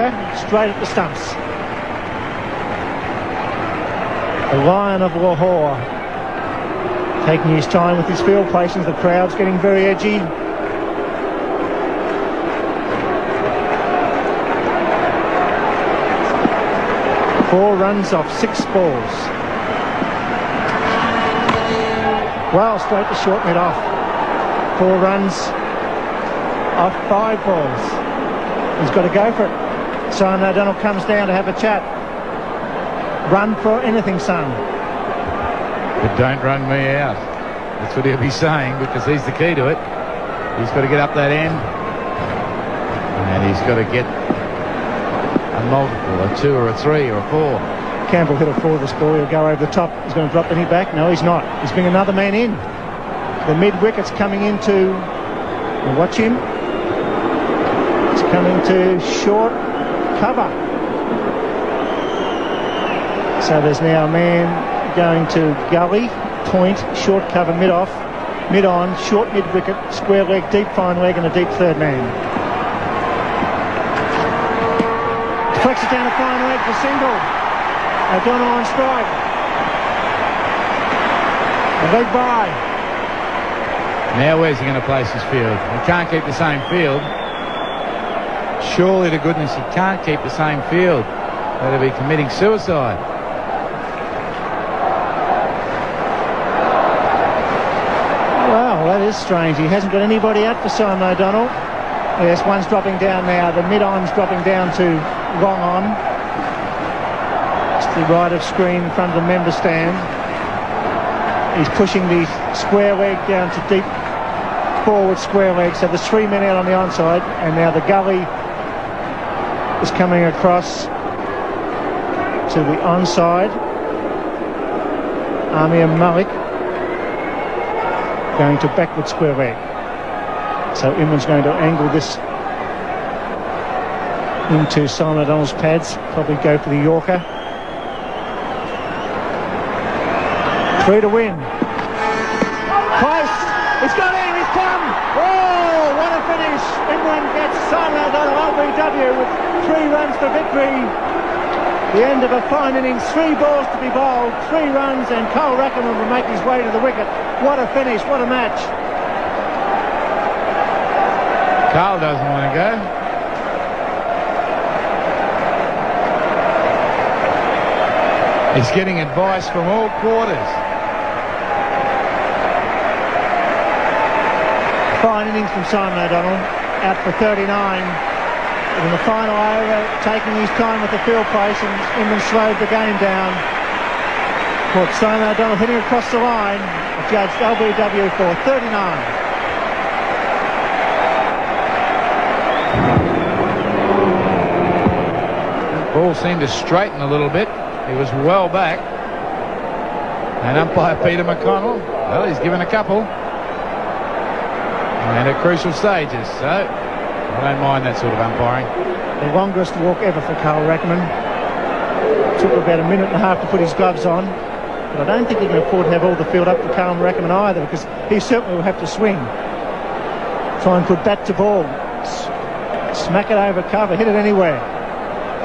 Yorker straight at the stumps. The Lion of Lahore, taking his time with his field placings. The crowd's getting very edgy. Four runs off 6 balls. Well, straight to short mid off. 4 runs off 5 balls. He's got to go for it. Simon O'Donnell comes down to have a chat. Run for anything, son. But don't run me out. That's what he'll be saying, because he's the key to it. He's got to get up that end, and he's got to get a multiple, a 2 or a 3 or a 4. Campbell hit a 4 this ball. He'll go over the top. He's going to drop the knee back. No, he's not. He's bringing another man in. The mid-wicket's coming into... Watch him. It's coming to short cover. So there's now a man going to gully, point, short cover, mid-off, mid-on, short mid-wicket, square leg, deep fine leg, and a deep third man. Flex it down a fine leg for single. O'Donnell on strike. A leg by. Now where's he going to place his field? He can't keep the same field. Surely to goodness he can't keep the same field. That'll be committing suicide. Well, that is strange. He hasn't got anybody out for Simon O'Donnell. Yes, one's dropping down now. The mid-on's dropping down to long on. It's the right of screen in front of the member stand. He's pushing the square leg down to deep forward square leg. So there's 3 men out on the onside, and now the gully is coming across to the onside. Amir Malik going to backward square leg. So Imran's going to angle this into Simon O'Donnell's pads. Probably go for the Yorker. 3 to win. Close. It's got in. It's come. Oh, what a finish. Imran gets Simon O'Donnell LBW with 3 runs for victory. The end of a fine innings. 3 balls to be bowled. 3 runs, and Cole Rackham will make his way to the wicket. What a finish. What a match. Carl doesn't want to go. He's getting advice from all quarters. Fine innings from Simon O'Donnell, out for 39. In the final over, taking his time with the field place, and Imran slowed the game down. Caught Simon O'Donnell hitting across the line, judged LBW for 39. Ball seemed to straighten a little bit. He was well back. And umpire Peter McConnell, well, he's given a couple. And at crucial stages, so I don't mind that sort of umpiring. The longest walk ever for Carl Rackham. Took about a minute and a half to put his gloves on. But I don't think he can afford to have all the field up for Carl Rackham either, because he certainly will have to swing. Try and put bat to ball. Smack it over cover, hit it anywhere.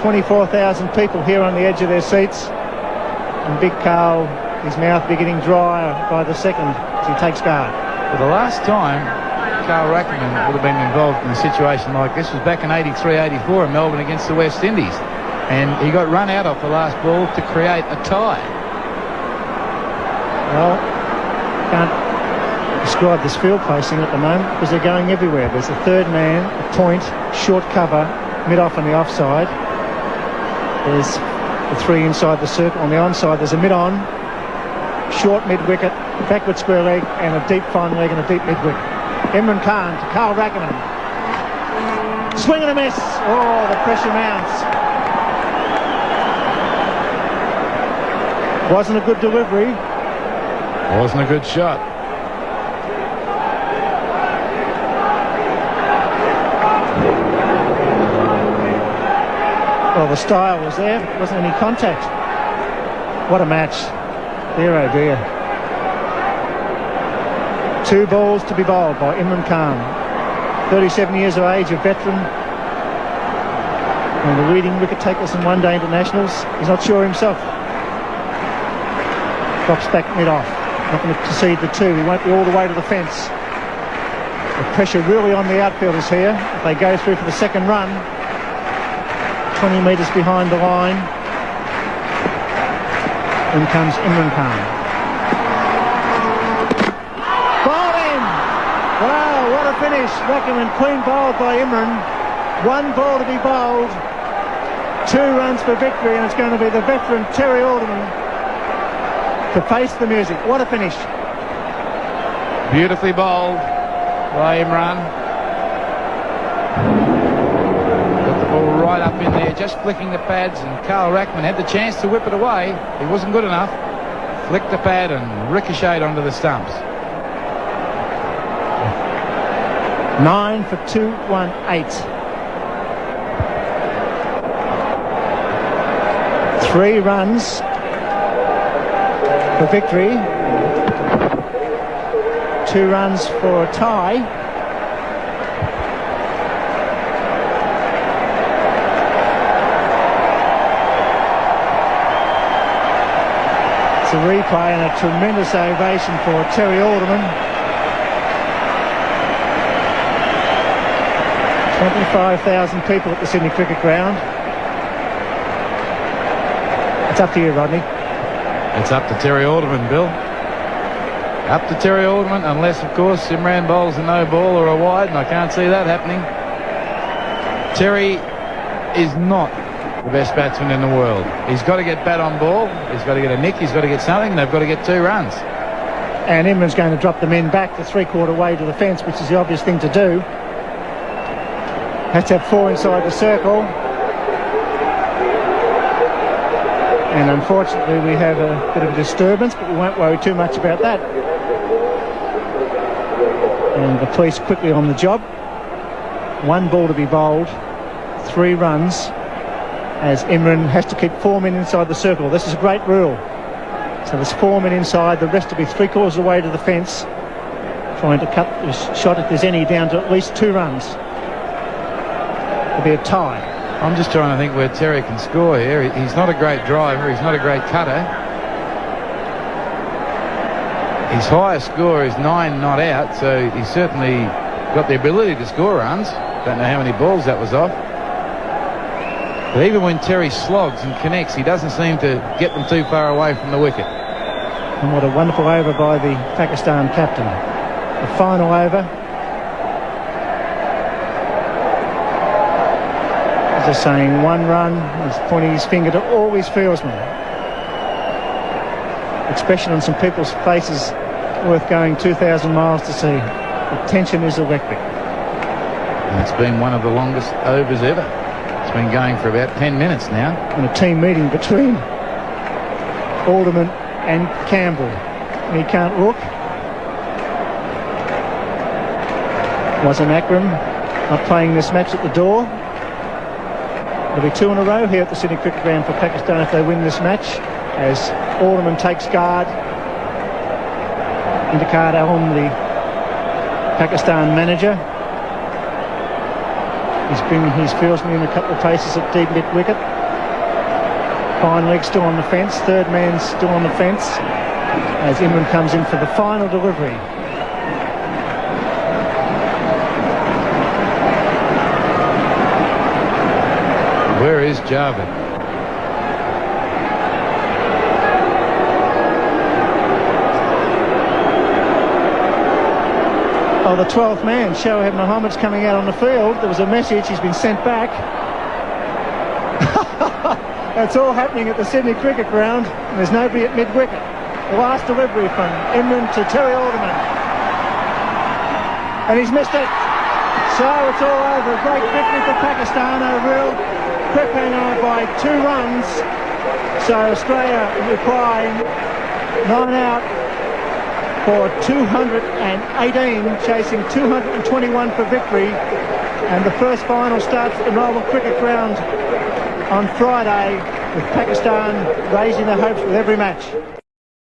24,000 people here on the edge of their seats. And Big Carl, his mouth beginning drier by the second as he takes guard. For the last time Carl Rackham would have been involved in a situation like this was back in 83-84 in Melbourne against the West Indies. And he got run out off the last ball to create a tie. Well, can't describe this field placing at the moment because they're going everywhere. There's a third man, a point, short cover, mid-off on the offside. There's the 3 inside the circle. On the onside, there's a mid-on, short mid-wicket, backward square leg, and a deep fine leg and a deep mid-wicket. Imran Khan to Carl Rackham. Swing and a miss. Oh, the pressure mounts. Wasn't a good delivery. Wasn't a good shot. Well, the style was there, but there wasn't any contact. What a match. Dear oh dear. 2 balls to be bowled by Imran Khan. 37 years of age, a veteran. And the leading wicket takers in one-day internationals, he's not sure himself. Drops back mid-off. Not going to concede the two. He won't be all the way to the fence. The pressure really on the outfielders here. If they go through for the second run, 20 metres behind the line, in comes Imran Khan. Bowling! Wow, what a finish. Rackham clean bowled by Imran. One ball to be bowled. 2 runs for victory, and it's going to be the veteran Terry Alderman to face the music. What a finish. Beautifully bowled by Imran. Got the ball right up in there, just flicking the pads, and Carl Rackman had the chance to whip it away. He wasn't good enough. Flicked the pad and ricocheted onto the stumps. 9 for 218. 3 runs for victory, 2 runs for a tie. It's a replay and a tremendous ovation for Terry Alderman. 25,000 people at the Sydney Cricket Ground. It's up to you, Rodney. It's up to Terry Alderman, Bill. Up to Terry Alderman, unless, of course, Imran bowls a no ball or a wide, and I can't see that happening. Terry is not the best batsman in the world. He's got to get bat on ball, he's got to get a nick, he's got to get something, and they've got to get 2 runs. And Imran's going to drop the men back the 3/4 way to the fence, which is the obvious thing to do. Has to have 4 inside the circle. And unfortunately we have a bit of a disturbance, but we won't worry too much about that. And the police quickly on the job. 1 ball to be bowled, 3 runs, as Imran has to keep 4 men inside the circle. This is a great rule. So there's 4 men inside, the rest will be 3/4 of the way to the fence, trying to cut the shot, if there's any, down to at least 2 runs. It'll be a tie. I'm just trying to think where Terry can score here. He's not a great driver, he's not a great cutter. His highest score is 9 not out, so he's certainly got the ability to score runs. Don't know how many balls that was off. But even when Terry slogs and connects, he doesn't seem to get them too far away from the wicket. And what a wonderful over by the Pakistan captain. The final over. Just saying 1 run. He's pointing his finger to all his fieldsmen. Expression on some people's faces worth going 2,000 miles to see. The tension is electric. And it's been one of the longest overs ever. It's been going for about 10 minutes now. And a team meeting between Alderman and Campbell. He can't look. Wasn't Akram not playing this match at the door? There'll be 2 in a row here at the Sydney Cricket Ground for Pakistan if they win this match, as Alderman takes guard. Indicard Alam, the Pakistan manager. He's bringing his fieldsman in a couple of places at deep mid-wicket. Fine leg still on the fence, 3rd man still on the fence, as Imran comes in for the final delivery. Where is Javed? Oh, the 12th man, Shoaib Mohammed's coming out on the field. There was a message, he's been sent back. That's all happening at the Sydney Cricket Ground, and there's nobody at mid-wicket. The last delivery from Imran to Terry Alderman. And he's missed it. So it's all over. A great victory for Pakistan, a real cliffhanger by 2 runs. So Australia replying 9 out for 218, chasing 221 for victory. And the first final starts at the Melbourne Cricket Ground on Friday, with Pakistan raising their hopes with every match.